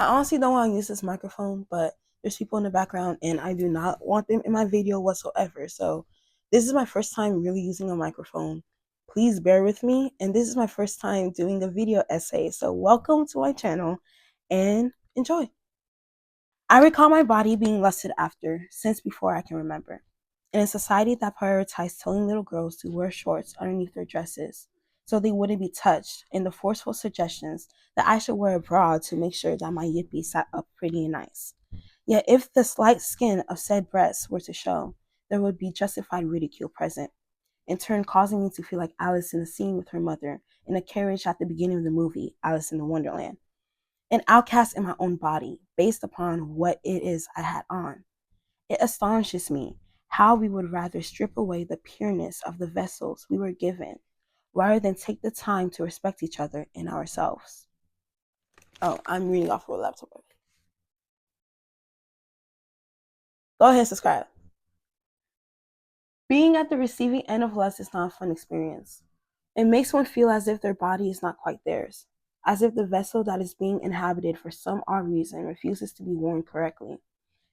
I honestly don't want to use this microphone, but there's people in the background and I do not want them in my video whatsoever. So this is my first time really using a microphone. Please bear with me. And this is my first time doing a video essay. So welcome to my channel and enjoy. I recall my body being lusted after since before I can remember. In a society that prioritized telling little girls to wear shorts underneath their dresses so they wouldn't be touched, and the forceful suggestions that I should wear a bra to make sure that my yippee sat up pretty and nice. Yet if the slight skin of said breasts were to show, there would be justified ridicule present, in turn causing me to feel like Alice in the scene with her mother in a carriage at the beginning of the movie, Alice in the Wonderland. An outcast in my own body, based upon what it is I had on. It astonishes me how we would rather strip away the pureness of the vessels we were given, rather than take the time to respect each other and ourselves. Oh, I'm reading off of a laptop. Go ahead and subscribe. Being at the receiving end of lust is not a fun experience. It makes one feel as if their body is not quite theirs, as if the vessel that is being inhabited for some odd reason refuses to be worn correctly.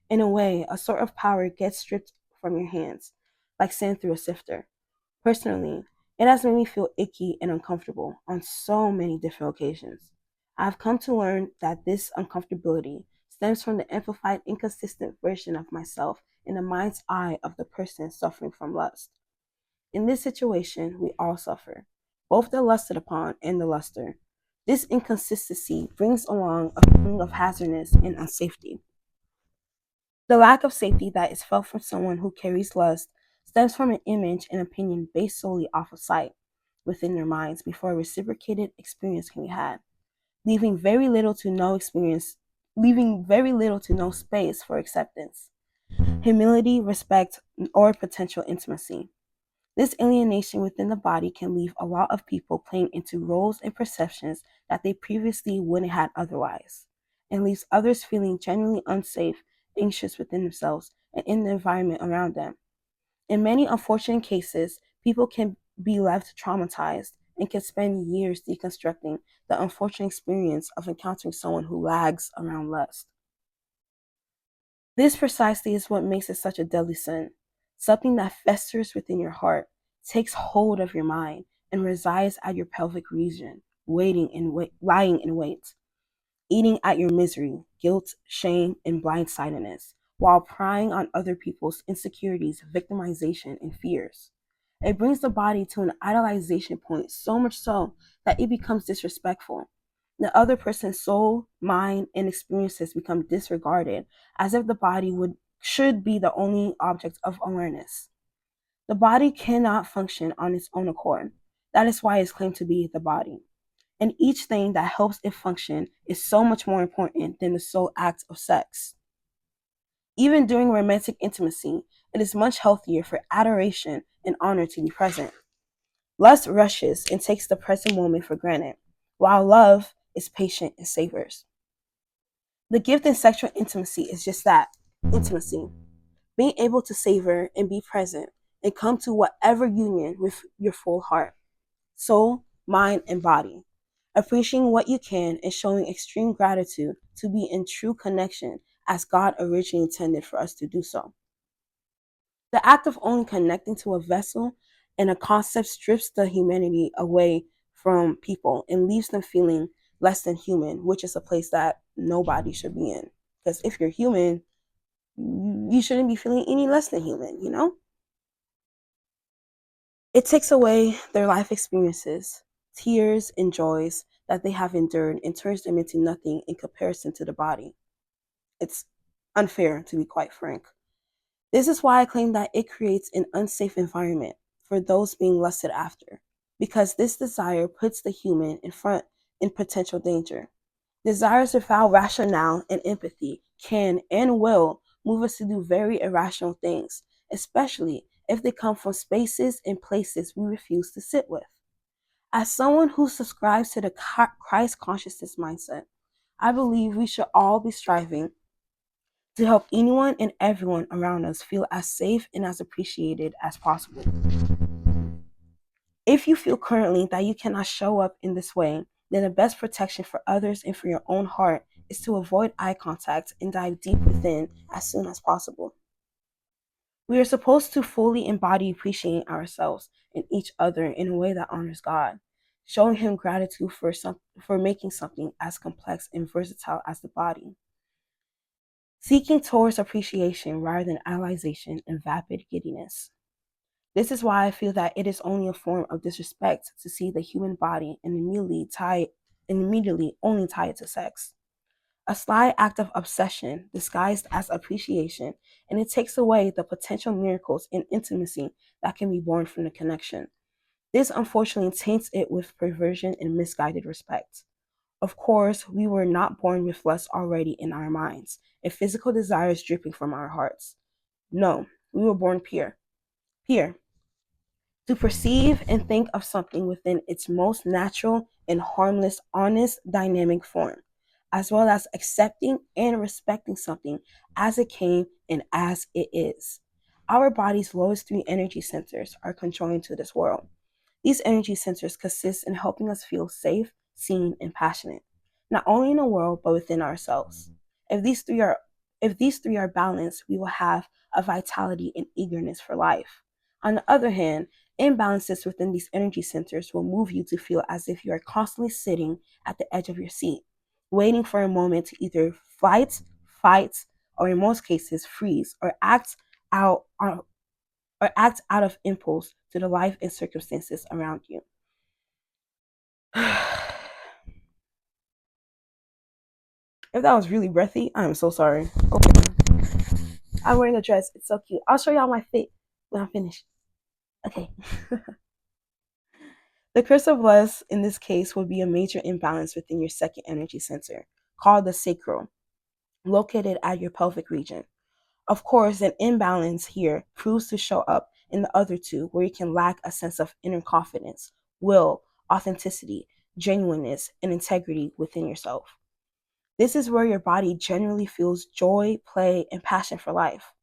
In a way, a sort of power gets stripped from your hands, like sand through a sifter. Personally, it has made me feel icky and uncomfortable on so many different occasions. I've come to learn that this uncomfortability stems from the amplified, inconsistent version of myself in the mind's eye of the person suffering from lust. In this situation, we all suffer, both the lusted upon and the luster. This inconsistency brings along a feeling of hazardness and unsafety. The lack of safety that is felt from someone who carries lust stems from an image and opinion based solely off of sight within their minds before a reciprocated experience can be had, leaving very little to no space for acceptance, humility, respect, or potential intimacy. This alienation within the body can leave a lot of people playing into roles and perceptions that they previously wouldn't have otherwise, and leaves others feeling genuinely unsafe, anxious within themselves and in the environment around them. In many unfortunate cases, people can be left traumatized and can spend years deconstructing the unfortunate experience of encountering someone who lags around lust. This precisely is what makes it such a deadly sin, something that festers within your heart, takes hold of your mind, and resides at your pelvic region, lying in wait, eating at your misery, guilt, shame, and blindsidedness, while prying on other people's insecurities, victimization, and fears. It brings the body to an idolization point, so much so that it becomes disrespectful. The other person's soul, mind, and experiences become disregarded, as if the body should be the only object of awareness. The body cannot function on its own accord. That is why it's claimed to be the body. And each thing that helps it function is so much more important than the sole act of sex. Even during romantic intimacy, it is much healthier for adoration and honor to be present. Lust rushes and takes the present moment for granted, while love is patient and savors. The gift in sexual intimacy is just that, intimacy. Being able to savor and be present and come to whatever union with your full heart, soul, mind, and body. Appreciating what you can and showing extreme gratitude to be in true connection as God originally intended for us to do so. The act of only connecting to a vessel and a concept strips the humanity away from people and leaves them feeling less than human, which is a place that nobody should be in. Because if you're human, you shouldn't be feeling any less than human, you know? It takes away their life experiences, tears, and joys that they have endured and turns them into nothing in comparison to the body. It's unfair, to be quite frank. This is why I claim that it creates an unsafe environment for those being lusted after, because this desire puts the human in potential danger. Desires without rationale and empathy can and will move us to do very irrational things, especially if they come from spaces and places we refuse to sit with. As someone who subscribes to the Christ consciousness mindset, I believe we should all be striving to help anyone and everyone around us feel as safe and as appreciated as possible. If you feel currently that you cannot show up in this way, then the best protection for others and for your own heart is to avoid eye contact and dive deep within as soon as possible. We are supposed to fully embody appreciating ourselves and each other in a way that honors God, showing Him gratitude for making something as complex and versatile as the body. Seeking towards appreciation rather than idolization and vapid giddiness. This is why I feel that it is only a form of disrespect to see the human body and immediately only tie it to sex. A sly act of obsession disguised as appreciation, and it takes away the potential miracles in intimacy that can be born from the connection. This unfortunately taints it with perversion and misguided respect. Of course, we were not born with lust already in our minds and physical desires dripping from our hearts. No, we were born pure, to perceive and think of something within its most natural and harmless, honest, dynamic form, as well as accepting and respecting something as it came and as it is. Our body's lowest three energy centers are conjoined to this world. These energy centers consist in helping us feel safe, seen, and passionate, not only in the world but within ourselves. If these three are if these three are balanced, we will have a vitality and eagerness for life. On the other hand, imbalances within these energy centers will move you to feel as if you are constantly sitting at the edge of your seat, waiting for a moment to either fight, or in most cases freeze, out or act out of impulse to the life and circumstances around you. If that was really breathy, I'm so sorry. Okay. I'm wearing a dress. It's so cute. I'll show y'all my fit when I'm finished. Okay. The curse of lust in this case would be a major imbalance within your second energy center, called the sacral, located at your pelvic region. Of course, an imbalance here proves to show up in the other two, where you can lack a sense of inner confidence, will, authenticity, genuineness, and integrity within yourself. This is where your body generally feels joy, play, and passion for life.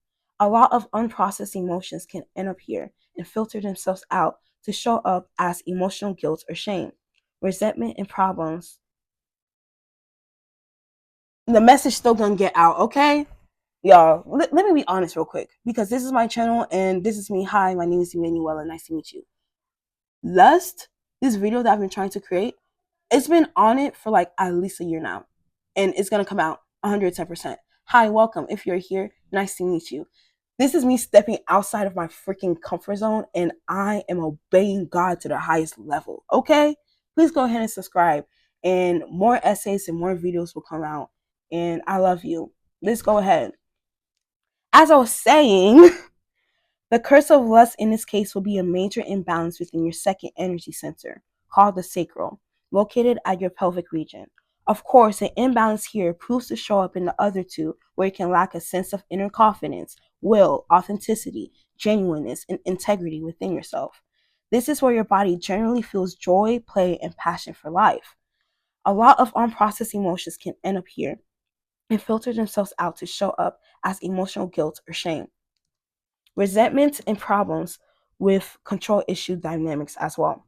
A lot of unprocessed emotions can end up here and filter themselves out to show up as emotional guilt or shame, resentment, and problems. The message still gonna get out, okay? Y'all, let me be honest real quick, because this is my channel and this is me. Hi, my name is Emanuela. Nice to meet you. Lust, this video that I've been trying to create, it's been on it for like at least a year now, and it's gonna come out 110%. Hi, welcome. If you're here, nice to meet you. This is me stepping outside of my freaking comfort zone, and I am obeying God to the highest level. Okay, please go ahead and subscribe, and more essays and more videos will come out. And I love you. Let's go ahead. As I was saying, the curse of lust in this case will be a major imbalance within your second energy center, called the sacral, located at your pelvic region. Of course, an imbalance here proves to show up in the other two, where you can lack a sense of inner confidence, will, authenticity, genuineness, and integrity within yourself. This is where your body generally feels joy, play, and passion for life. A lot of unprocessed emotions can end up here and filter themselves out to show up as emotional guilt or shame, resentment, and problems with control issue dynamics as well.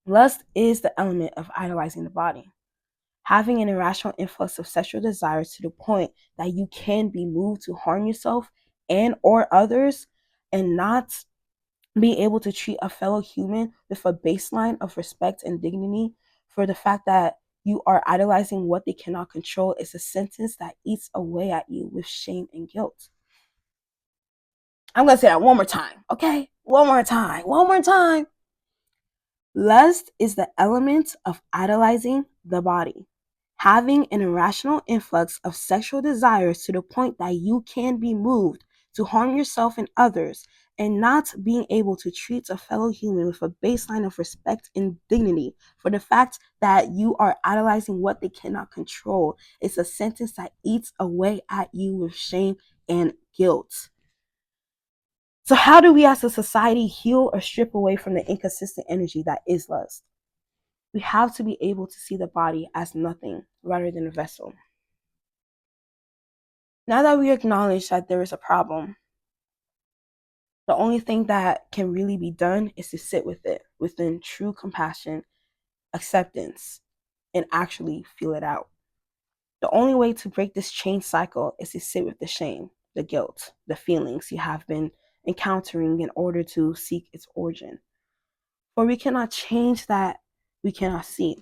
Lust is the element of idolizing the body, having an irrational influx of sexual desires to the point that you can be moved to harm yourself and or others, and not be able to treat a fellow human with a baseline of respect and dignity. For the fact that you are idolizing what they cannot control is a sentence that eats away at you with shame and guilt. I'm going to say that one more time, okay? One more time. Lust is the element of idolizing the body, having an irrational influx of sexual desires to the point that you can be moved to harm yourself and others, and not being able to treat a fellow human with a baseline of respect and dignity. For the fact that you are idolizing what they cannot control, it's a sentence that eats away at you with shame and guilt. So how do we as a society heal or strip away from the inconsistent energy that is lust? We have to be able to see the body as nothing rather than a vessel. Now that we acknowledge that there is a problem, the only thing that can really be done is to sit with it within true compassion, acceptance, and actually feel it out. The only way to break this chain cycle is to sit with the shame, the guilt, the feelings you have been encountering in order to seek its origin. For we cannot change that we cannot see.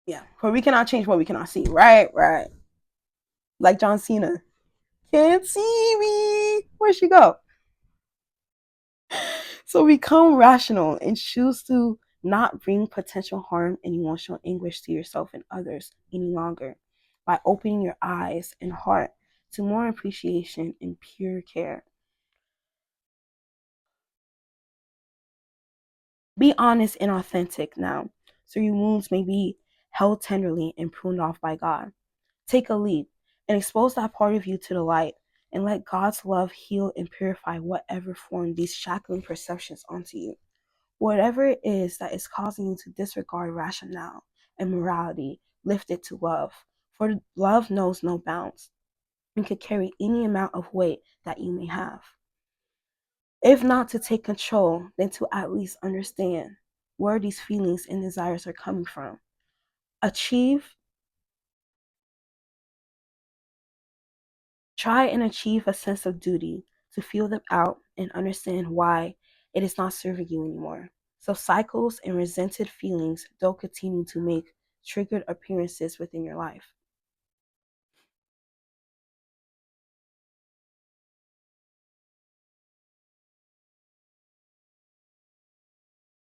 Yeah, for we cannot change what we cannot see. Right, right. Like John Cena. Can't see me. Where'd she go? So become rational and choose to not bring potential harm and emotional anguish to yourself and others any longer by opening your eyes and heart to more appreciation and pure care. Be honest and authentic now, so your wounds may be held tenderly and pruned off by God. Take a leap and expose that part of you to the light and let God's love heal and purify whatever formed these shackling perceptions onto you. Whatever it is that is causing you to disregard rationale and morality, lift it to love. For love knows no bounds and could carry any amount of weight that you may have. If not to take control, then to at least understand where these feelings and desires are coming from. Achieve, try and achieve a sense of duty to feel them out and understand why it is not serving you anymore. So cycles and resented feelings don't continue to make triggered appearances within your life.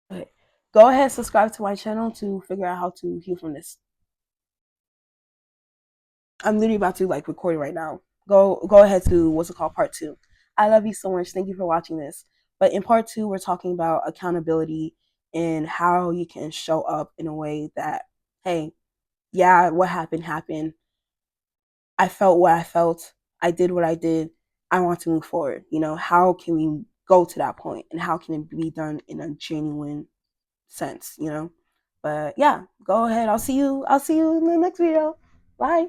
But go ahead, subscribe to my channel to figure out how to heal from this. I'm literally about to like record it right now. Go ahead to what's it called, part 2. I love you so much. Thank you for watching this. But in part 2, we're talking about accountability and how you can show up in a way that, hey, yeah, what happened happened. I felt what I felt. I did what I did. I want to move forward. You know, how can we go to that point and how can it be done in a genuine sense, you know? But yeah, go ahead. I'll see you in the next video. Bye.